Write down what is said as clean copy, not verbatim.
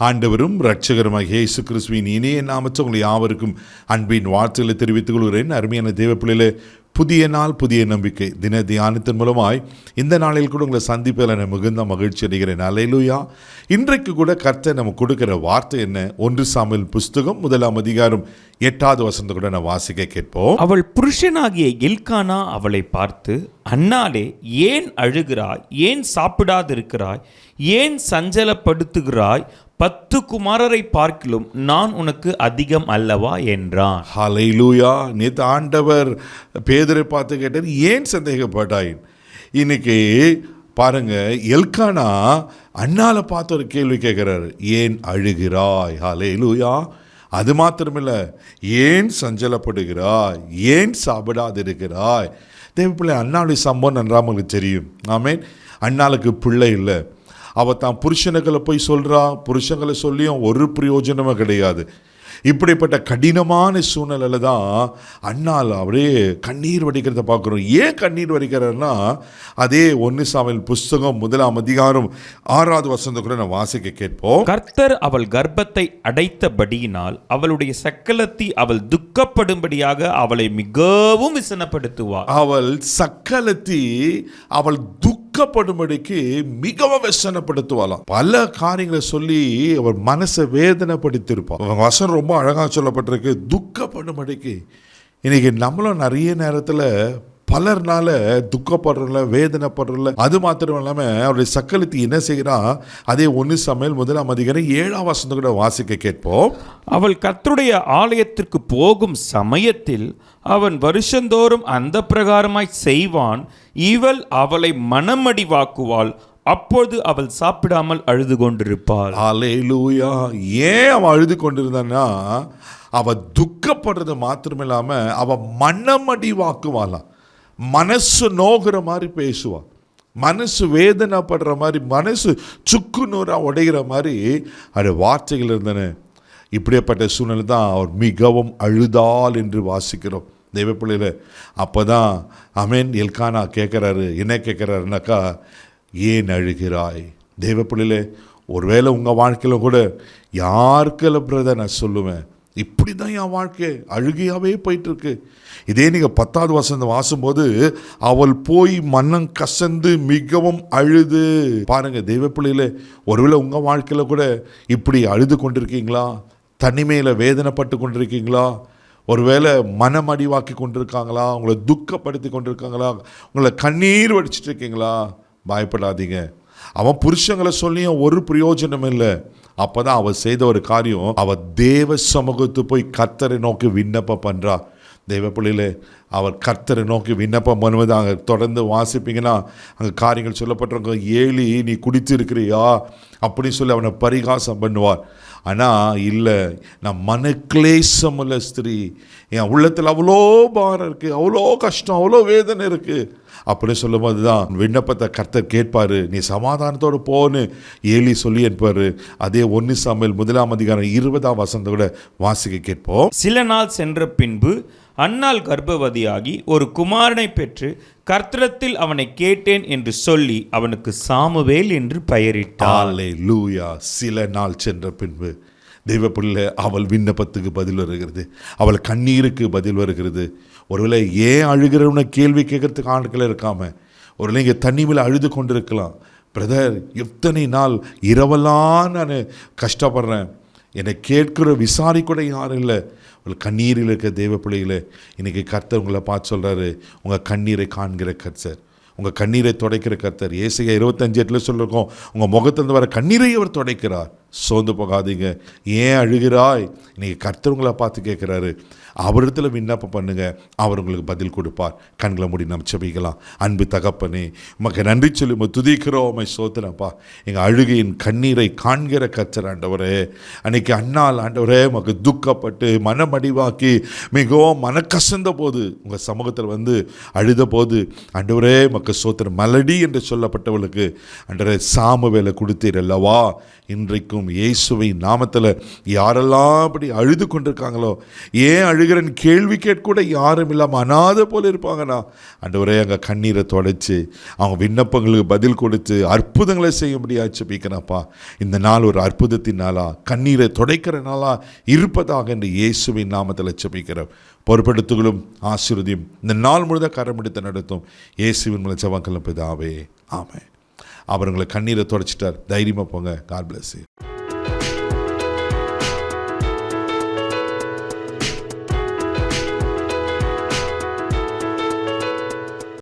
ஆண்டவரும் இரட்சகருமாகிய இயேசு கிறிஸ்துவின் இனிய நாமத்தில் உங்களை யாவருக்கும் அன்பின் வாழ்த்துக்களை தெரிவித்துக் கொள்கிறேன். அருமையான தேவ பிள்ளைகளே, புதிய நாள் புதிய நம்பிக்கை தின தியானத்தின் மூலமாய் இந்த நாளில் கூட உங்களை சந்திப்பதில் நான் மிகுந்த மகிழ்ச்சி அடைகிறேன். அல்லேலூயா. இன்றைக்கு கூட கர்த்தர் நமக்கு கொடுக்கிற வார்த்தை என்ன? 1 சாமுவேல் புஸ்தகம் 1 அதிகாரம் 8வது வசனத்தை கூட நான் வாசிக்க கேட்போம். அவள் புருஷனாகிய எல்கானா அவளை பார்த்து, அன்னாளே, ஏன் அழுகிறாய்? ஏன் சாப்பிடாதிருக்கிறாய்? ஏன் சஞ்சலப்படுத்துகிறாய்? 10 குமாரரை பார்க்கிலும் நான் உனக்கு அதிகம் அல்லவா என்றான். ஹல்லேலூயா. நேற்று ஆண்டவர் பேதுரை பார்த்து கேட்டார், ஏன் சந்தேகப்பட்டாய்? இன்னைக்கு பாருங்க, எல்கானா அண்ணால பார்த்து ஒரு கேள்வி கேட்கிறாரு, ஏன் அழுகிறாய்? ஹல்லேலூயா. அது மாத்திரமில்லை, ஏன் சஞ்சலப்படுகிறாய்? ஏன் சாப்பிடாதிருக்கிறாய்? தேவப்பிள்ளை, அண்ணாவுடைய சம்பவம் நன்றாமங்களுக்கு தெரியும். ஆமேன். அண்ணாளுக்கு பிள்ளை இல்லை. அவள் தான் புருஷனுக்களை போய் சொல்கிறா. புருஷங்களை சொல்லியும் ஒரு பிரயோஜனமும் கிடையாது. இப்படிப்பட்ட கடினமான சூழ்நிலையில தான் அண்ணால் அப்படியே கண்ணீர் வடிக்கிறத பார்க்குறோம். ஏன் கண்ணீர் வடிக்கிறாருன்னா, அதே 1 சாமுவேல் புஸ்தகம் 1 அதிகாரம் 6வது வசனத்தை கூட நான் வாசிக்க கேட்போம். கர்த்தர் அவள் கர்ப்பத்தை அடைத்தபடியினால் அவளுடைய சக்கலத்தி அவள் துக்கப்படும்படியாக அவளை மிகவும் விசனப்படுத்துவார். அவள் சக்கலத்தி அவள் துக்கப்படும்படிக்கு மிகவும் விசனப்படுத்துவாளாம். பல காரியங்களை சொல்லி அவள் மனசை வேதனைப்படுத்தியிருப்பாள். வசனம் ரொம்ப அழகாக சொல்லப்பட்டிருக்கு, துக்கப்படும்படிக்கு. இன்னைக்கு நம்மளும் நிறைய நேரத்தில் பலர்னால துக்கப்படுறல, வேதனைப்படுறல. அது மாத்திரம் இல்லாமல் அவருடைய சக்கலத்தி என்ன செய்கிறா? அதே 1 சாமுவேல் 1 அதிகாரம் 7வது வசனத்தை கூட வாசிக்க கேட்போம். அவள் கர்த்தருடைய ஆலயத்திற்கு போகும் சமயத்தில் அவன் வருஷந்தோறும் அந்த பிரகாரமாய் செய்வான். இவள் அவளை மனமடிவாக்குவாள். அப்போது அவள் சாப்பிடாமல் அழுது கொண்டிருப்பாள். அல்லேலூயா. ஏன் அவள் அழுது கொண்டிருந்தான்னா, அவள் துக்கப்படுறது மாத்திரமில்லாமல் அவள் மனமடிவாக்குவாளாம். மனசு நோகிற மாதிரி பேசுவாள். மனசு வேதனைப்படுற மாதிரி, மனசு சுக்கு நூறாக உடைகிற மாதிரி அது வார்த்தைகள் இருந்தன. இப்படிப்பட்ட சூழ்நிலை தான் அவர் மிகவும் அழுதாள் என்று வாசிக்கிறோம் தெய்வ பிள்ளையில. அப்போ தான் அமேன் எல்கானா கேட்குறாரு. என்ன கேட்குறாருனாக்கா, ஏன் அழுகிறாய்? தெய்வ பிள்ளையிலே, ஒருவேளை உங்கள் வாழ்க்கையில் கூட யாருக்கில் பிரதர் நான் சொல்லுவேன், இப்படி தான் என் வாழ்க்கை அழுகையாகவே போயிட்டுருக்கு. இதே நீங்கள் 10வது வசனம் வாசும்போது, அவள் போய் மனம் கசந்து மிகவும் அழுது. பாருங்கள் தெய்வ பிள்ளையிலே, ஒருவேளை உங்கள் வாழ்க்கையில் கூட இப்படி அழுது கொண்டிருக்கீங்களா? தனிமையில் வேதனைப்பட்டு கொண்டிருக்கீங்களா? ஒருவேளை மனம் அடிவாக்கி கொண்டிருக்காங்களா? உங்களை துக்கப்படுத்தி கொண்டிருக்காங்களா? உங்களை கண்ணீர் வடிச்சிட்டு இருக்கீங்களா? பயப்படாதீங்க. அவன் புருஷங்களை சொல்லியும் ஒரு பிரயோஜனம் இல்லை. அப்போதான் அவள் செய்த ஒரு காரியம், அவள் தேவ சமூகத்து போய் கர்த்தரை நோக்கி விண்ணப்பம் பண்ணுறா. தெய்வ பிள்ளையிலே, அவர் கர்த்தரை நோக்கி விண்ணப்பம் பண்ணுவது அங்கே தொடர்ந்து வாசிப்பீங்கன்னா அங்கே காரியங்கள் சொல்லப்பட்டிருக்க. ஏலி, நீ குடித்து இருக்கிறியா அப்படின்னு சொல்லி அவனை பரிகாசம் பண்ணுவார். ஆனால் இல்லை, நான் மனக்லேசம் உள்ள ஸ்திரீ, என் உள்ளத்தில் அவ்வளோ பாரம் இருக்குது, அவ்வளோ கஷ்டம், அவ்வளோ வேதனை இருக்குது அப்படி சொல்லும்போது தான் விண்ணப்பத்தை கர்த்தர் கேட்பார். நீ சமாதானத்தோடு போன்னு ஏலி சொல்லி என்பார். அதே 1 சாமுவேல் 1 அதிகாரம் 20வது வசனத்தை கூட வாசிக்க கேட்போம். சில நாள் சென்ற பின்பு அன்னாள் கர்ப்பவதியாகி ஒரு குமாரனை பெற்று கர்த்தரத்தில் அவனை கேட்டேன் என்று சொல்லி அவனுக்கு சாமுவேல் என்று பெயரிட்டாள். அல்லேலூயா. சில நாள் சென்ற பின்பு தெய்வ பிள்ளை, அவள் விண்ணப்பத்துக்கு பதில் வருகிறது, அவள் கண்ணீருக்கு பதில் வருகிறது. ஒருவேளை ஏன் அழுகிறவன கேள்வி கேட்கறதுக்கு ஆட்கள் இருக்காம, ஒருவேளை இங்கே தண்ணிமையில் அழுது கொண்டிருக்கலாம். பிரதர், எத்தனை நாள் இரவெல்லாம் நான் கஷ்டப்படுறேன், என்னை கேட்கிற விசாரி கூட யாரும் இல்லை. ஒரு கண்ணீரில் இருக்க தெய்வ பிள்ளைகளை, இன்றைக்கி கர்த்தர் உங்களை பார்த்து சொல்கிறாரு, உங்கள் கண்ணீரை காண்கிற கர்த்தர், உங்கள் கண்ணீரை துடைக்கிற கர்த்தர். ஏசாயா 25:8 சொல்லியிருக்கோம், உங்கள் முகத்திலிருந்து வர கண்ணீரை அவர் துடைக்கிறார். சோர்ந்து போகாதீங்க. ஏன் அழுகிறாய்? இன்றைக்கி கர்த்தர் உங்களை பார்த்து கேட்குறாரு. அவரிடத்தில் விண்ணப்பம் பண்ணுங்க, அவர் உங்களுக்கு பதில் கொடுப்பார். கண்களை மூடி நம்ம செபிக்கலாம். அன்பு தகப்பனே, உமக்கு நன்றி சொல்லி துதிக்கிறோம், உம்மை சோத்திரப்பா. எங்கள் அழுகையின் கண்ணீரை காண்கிற கர்த்தர் ஆண்டவரே. அன்னைக்கு அண்ணால் ஆண்டவரே உமக்கு துக்கப்பட்டு மனமடிவாக்கி மிகவும் மனக்கசந்த போது உங்கள் சமூகத்தில் வந்து அழுத போது ஆண்டவரே உமக்கு சோத்திரம். மலடி என்று சொல்லப்பட்டவளுக்கு ஆண்டவரே சாமுவேலை கொடுத்தீர் அல்லவா? இன்றைக்கும் நடத்தும் இயேசுவின் நாமத்தில். யாரெல்லாம் அப்படி அழுது கொண்டிருக்காங்களோ, ஏன் அழுகிறன்னு கேள்வி கேட்கூட யாரும் இல்லாமல் அனாதை போல இருப்பாங்கண்ணா, ஆண்டவரே அங்கே கண்ணீரை தொடச்சி அவங்க விண்ணப்பங்களுக்கு பதில் கொடுத்து அற்புதங்களை செய்ய முடியாது ஜெபிக்கிறேன்ப்பா. இந்த நாள் ஒரு அற்புதத்தின் நாளா, கண்ணீரை துடைக்கிற நாளா இருப்பதாக என்று இயேசுவின் நாமத்தில் ஜெபிக்கிறோம். பொறுப்படுத்துகளும் ஆசீர்வதியும் இந்த நாள் முழுதாக கரம் எடுத்து நடத்தும் இயேசுவின் மூலம் ஜெபங்கள் பிதாவே, ஆமென். அவர்களை கண்ணீரை தொடச்சிட்டார். தைரியமாக போங்க. God bless you.